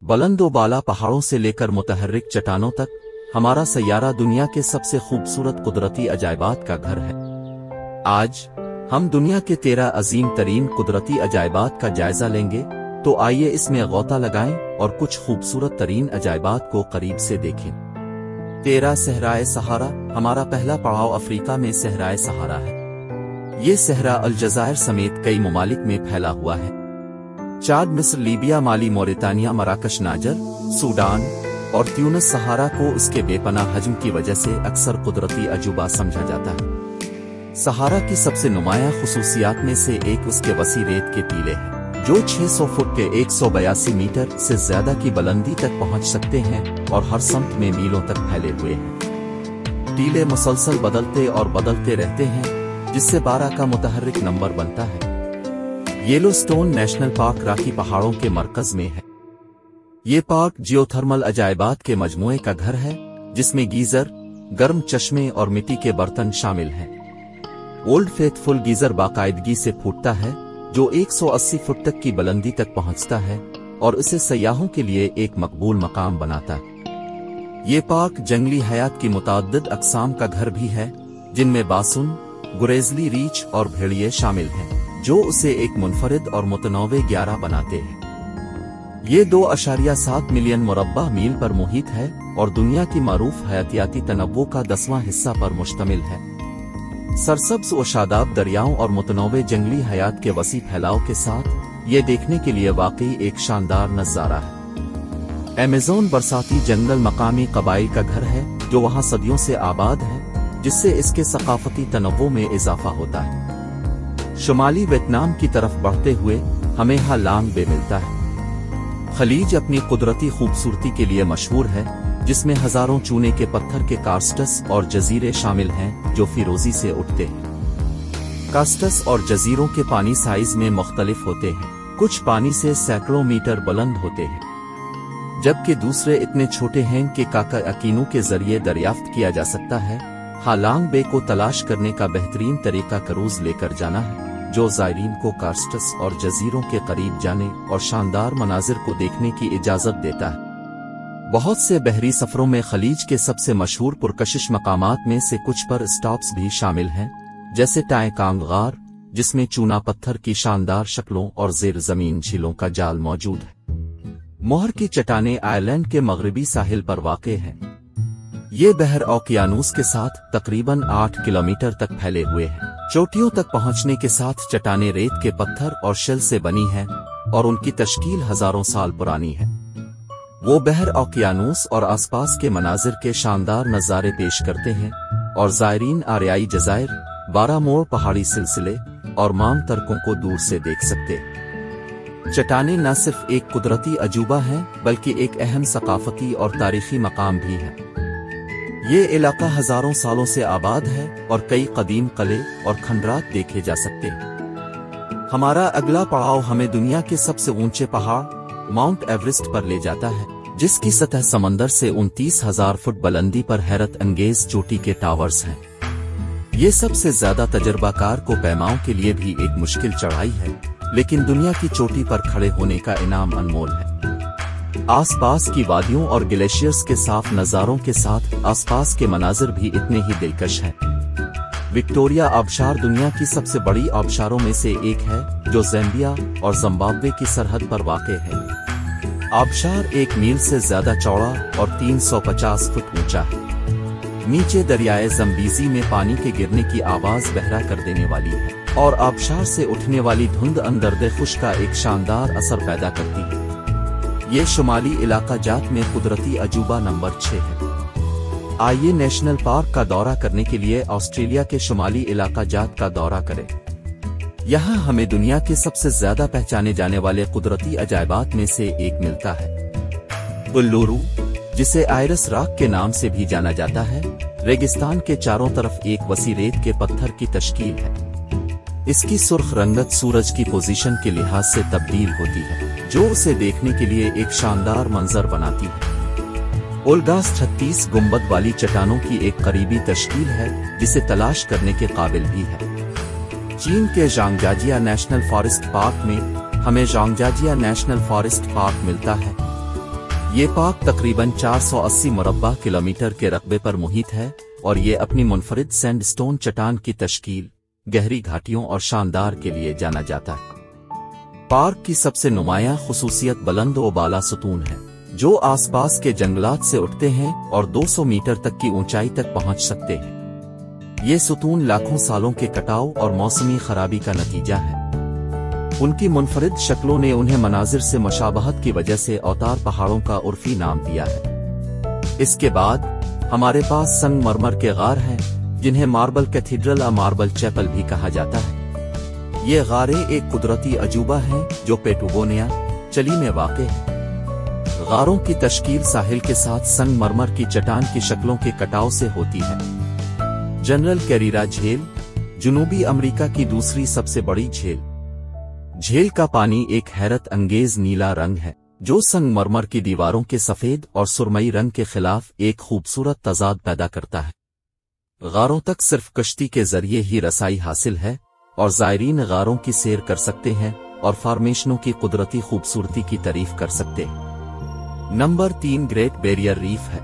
बुलंद व बाला पहाड़ों से लेकर मुतहर्रिक चट्टानों तक, हमारा सैयारा दुनिया के सबसे खूबसूरत कुदरती अजायबात का घर है। आज हम दुनिया के 13 अजीम तरीन कुदरती अजायबात का जायजा लेंगे, तो आइए इसमें गौता लगाएं और कुछ खूबसूरत तरीन अजायबात को करीब से देखें। 13 सहराए सहारा। हमारा पहला पड़ाव अफ्रीका में सहराए सहारा है। ये सहरा अलजायर समेत कई ममालिक में फैला हुआ है। चाद, मिस्र, लीबिया, माली, मोरितानिया, मराकश, नाजर, सूडान और ट्यूनिस सहारा को उसके बेपनाह हजम की वजह से अक्सर कुदरती अजूबा समझा जाता है। सहारा की सबसे नुमायां खुसूसियात में से एक उसके वसी रेत के टीले हैं, जो 600 फुट के 182 मीटर से ज्यादा की बुलंदी तक पहुंच सकते हैं और हर समत में मीलों तक फैले हुए हैं। टीले मुसलसल बदलते और बदलते रहते हैं, जिससे 12 का मुतहर्रिक नंबर बनता है। येलोस्टोन नेशनल पार्क राकी पहाड़ों के मरकज में है। ये पार्क जियोथर्मल अजायबात के मजमूए का घर है, जिसमें गीजर, गर्म चश्मे और मिट्टी के बर्तन शामिल हैं। ओल्ड फेथफुल गीजर बाकायदगी से फूटता है, जो 180 फुट तक की बुलंदी तक पहुंचता है और इसे सयाहों के लिए एक मकबूल मकाम बनाता है। ये पार्क जंगली हयात की मुताद्दिद अक़साम का घर भी है, जिनमें बासुन, गुरेजली रीछ और भेड़िए शामिल हैं, जो उसे एक मुनफरिद और मुतनौवे 11 बनाते हैं। ये 2.7 मिलियन मुरब्बा मील पर मुहित है और दुनिया की मारूफ हयातियाती तनव्वो का 10वां हिस्सा पर मुश्तमिल है। सरसब्ज व शादाब दरियाओं और मुतनौवे जंगली हयात के वसी फैलाव के साथ ये देखने के लिए वाकई एक शानदार नज़ारा है। अमेज़न बरसाती जंगल मकामी कबाइल का घर है, जो वहाँ सदियों से आबाद है, जिससे इसके सकाफती तनव्वो में इजाफा होता है। शुमाली वियतनाम की तरफ बढ़ते हुए हमें हा लांग बे मिलता है। खलीज अपनी कुदरती खूबसूरती के लिए मशहूर है, जिसमें हजारों चूने के पत्थर के कार्स्टस और जजीरे शामिल हैं, जो फिरोजी से उठते हैं। कार्स्टस और जजीरों के पानी साइज में मुख्तलिफ होते हैं, कुछ पानी से सैकड़ों मीटर बुलंद होते हैं, जबकि दूसरे इतने छोटे हैं कि काका यकीनों के जरिए दरियाफ्त किया जा सकता है। हालांग बे को तलाश करने का बेहतरीन तरीका क्रूज लेकर जाना है, जो ज़ायरीन को कार्स्टस और जजीरों के करीब जाने और शानदार मनाजिर को देखने की इजाजत देता है। बहुत से बहरी सफरों में खलीज के सबसे मशहूर पुरकशिश मकामात में से कुछ पर स्टॉप्स भी शामिल हैं, जैसे टाए कांग गार, जिसमें चूना पत्थर की शानदार शक्लों और जेर जमीन झीलों का जाल मौजूद है। मोहर की चट्टानें आयरलैंड के मगरबी साहिल पर वाक़े हैं। ये बहर ओकियानूस के साथ तकरीबन 8 किलोमीटर तक फैले हुए हैं। चोटियों तक पहुंचने के साथ चट्टानें रेत के पत्थर और शेल से बनी हैं और उनकी तश्कील हजारों साल पुरानी है। वो बहर ओकियानूस और आसपास के मनाजिर के शानदार नज़ारे पेश करते हैं और ज़ायरीन आरियाई जज़ायर, 12 मोड़ पहाड़ी सिलसिले और माम तर्कों को दूर से देख सकते हैं। चट्टानें न सिर्फ एक कुदरती अजूबा हैं, बल्कि एक अहम सकाफती और तारीखी मकाम भी है। ये इलाका हजारों सालों से आबाद है और कई कदीम किले और खंडरात देखे जा सकते हैं। हमारा अगला पड़ाव हमें दुनिया के सबसे ऊंचे पहाड़ माउंट एवरेस्ट पर ले जाता है, जिसकी सतह समंदर से 29,000 फुट बुलंदी पर हैरत अंगेज चोटी के टावर्स हैं। ये सबसे ज्यादा तजर्बाकार को पैमाओं के लिए भी एक मुश्किल चढ़ाई है, लेकिन दुनिया की चोटी पर खड़े होने का इनाम अनमोल है। आसपास की वादियों और ग्लेशियर्स के साफ नज़ारों के साथ आसपास के मनाजिर भी इतने ही दिलकश हैं। विक्टोरिया आबशार दुनिया की सबसे बड़ी आबशारों में से एक है, जो ज़ैम्बिया और जिम्बाब्वे की सरहद पर वाक़े है। आबशार 1 मील से ज्यादा चौड़ा और 350 फुट ऊंचा है। नीचे दरियाए ज़म्बीज़ी में पानी के गिरने की आवाज बहरा कर देने वाली है और आबशार से उठने वाली धुंध अंदरदे खुश का एक शानदार असर पैदा करती है। ये शुमाली इलाका जात में कुदरती अजूबा नंबर 6 है। आइए नेशनल पार्क का दौरा करने के लिए ऑस्ट्रेलिया के शुमाली इलाका जात का दौरा करें। यहाँ हमें दुनिया के सबसे ज्यादा पहचाने जाने वाले कुदरती अजायबात में से एक मिलता है। उल्लुरू, जिसे आयरस रॉक के नाम से भी जाना जाता है, रेगिस्तान के चारों तरफ एक वसी रेत के पत्थर की तश्कील है। इसकी सुर्ख रंगत सूरज की पोजीशन के लिहाज से तब्दील होती है, जो उसे देखने के लिए एक शानदार मंजर बनाती है। ओल्गास 36 गुंबद वाली चट्टानों की एक करीबी तश्कील है, जिसे तलाश करने के काबिल भी है। चीन के ज़ांगजिया नेशनल फॉरेस्ट पार्क में हमें ज़ांगजिया नेशनल फॉरेस्ट पार्क मिलता है, ये पार्क तकरीबन 480 मुरब्बा किलोमीटर के रकबे पर मुहित है और ये अपनी मुनफरिद सैंडस्टोन चट्टान की तश्कील, गहरी घाटियों और शानदार के लिए जाना जाता है। पार्क की सबसे नुमायां खुसूसियत बुलंद व बाला सुतून है, जो आसपास के जंगलात से उठते हैं और 200 मीटर तक की ऊंचाई तक पहुंच सकते हैं। ये सुतून लाखों सालों के कटाव और मौसमी खराबी का नतीजा है। उनकी मुनफरिद शक्लों ने उन्हें मनाजिर से मुशाबहत की वजह से औतार पहाड़ों का उर्फी नाम दिया है। इसके बाद हमारे पास संगमरमर के गार हैं, जिन्हें मार्बल कैथीड्रल या मार्बल चैपल भी कहा जाता है। ये गारें एक कुदरती अजूबा हैं जो पेटुगोनिया, चिली में वाक़ है। गारों की तश्कील साहिल के साथ संगमरमर की चट्टान की शक्लों के कटाव से होती है। जनरल कैरीरा झील जनूबी अमेरिका की दूसरी सबसे बड़ी झील। झील का पानी एक हैरत अंगेज नीला रंग है, जो संगमरमर की दीवारों के सफेद और सुरमई रंग के खिलाफ एक खूबसूरत तजाद पैदा करता है। गारों तक सिर्फ कश्ती के जरिए ही रसाई हासिल है और ज़ायरीन गारों की सैर कर सकते हैं और फॉर्मेशनों की कुदरती खूबसूरती की तारीफ कर सकते हैं। नंबर 3 ग्रेट बैरियर रीफ है।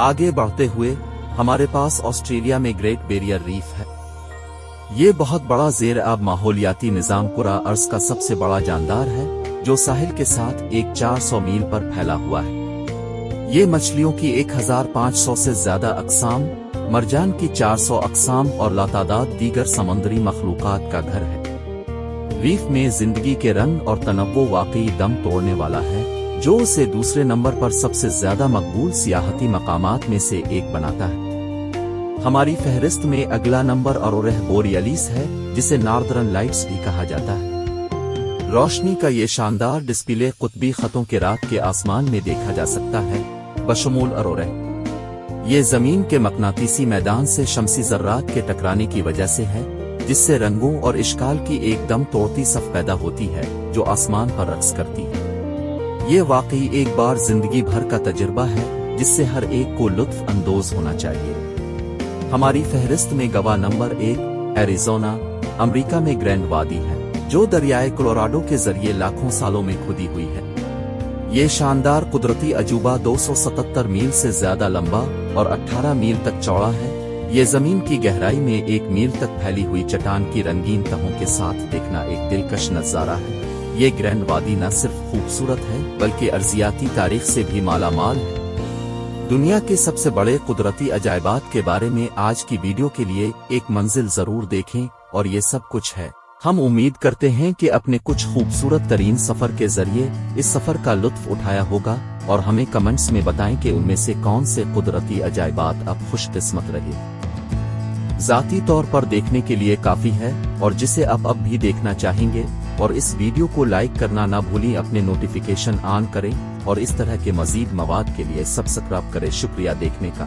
आगे बढ़ते हुए हमारे पास ऑस्ट्रेलिया में ग्रेट बैरियर रीफ है। ये बहुत बड़ा ज़ेर आब माहौलियाती निज़ाम कुरा अर्ज़ का सबसे बड़ा जानदार है, जो साहिल के साथ एक 400 मील पर फैला हुआ है। ये मछलियों की 1500 से ज्यादा अक़साम, मरजान की 400 अक़साम और लातादाद दीगर समुद्री मखलूक़ात का घर है। रीफ में जिंदगी के रंग और तनव्वो वाकई दम तोड़ने वाला है, जो उसे दूसरे नंबर पर सबसे ज्यादा मकबूल सियाहती मकामात में से एक बनाता है। हमारी फहरिस्त में अगला नंबर ऑरोरा बोरियलिस है, जिसे नॉर्दर्न लाइट्स भी कहा जाता है। रोशनी का ये शानदार डिस्प्ले कुतबी खतों के रात के आसमान में देखा जा सकता है, बशमूल ऑरोरा। ये जमीन के मकनातीसी मैदान से शमसी ज़र्रात के टकराने की वजह से है, जिससे रंगों और इश्काल की एकदम तोड़ती सफ पैदा होती है, जो आसमान पर रक्स करती है। ये वाकई एक बार जिंदगी भर का तजुर्बा है, जिससे हर एक को लुत्फ अंदोज होना चाहिए। हमारी फहरिस्त में गवाह नंबर 1 एरिज़ोना, अमेरिका में ग्रैंड वादी है, जो दरियाए कोलोराडो के जरिए लाखों सालों में खुदी हुई है। ये शानदार कुदरती अजूबा 277 मील से ज्यादा लंबा और 18 मील तक चौड़ा है। ये जमीन की गहराई में 1 मील तक फैली हुई चट्टान की रंगीन तहों के साथ देखना एक दिलकश नजारा है। ये ग्रैंड वादी न सिर्फ खूबसूरत है, बल्कि अर्जियाती तारीख से भी मालामाल है। दुनिया के सबसे बड़े कुदरती अजायबात के बारे में आज की वीडियो के लिए एक मंजिल जरूर देखें, और ये सब कुछ है। हम उम्मीद करते हैं कि अपने कुछ खूबसूरत तरीन सफर के जरिए इस सफर का लुत्फ उठाया होगा, और हमें कमेंट्स में बताएं कि उनमें से कौन से कुदरती अजायबात अब खुशकिस्मत रहे। ज़ाती तौर पर देखने के लिए काफी है, और जिसे अब भी देखना चाहेंगे। और इस वीडियो को लाइक करना ना भूलें, अपने नोटिफिकेशन ऑन करें और इस तरह के मजीद मवाद के लिए सब्सक्राइब करें। शुक्रिया देखने का।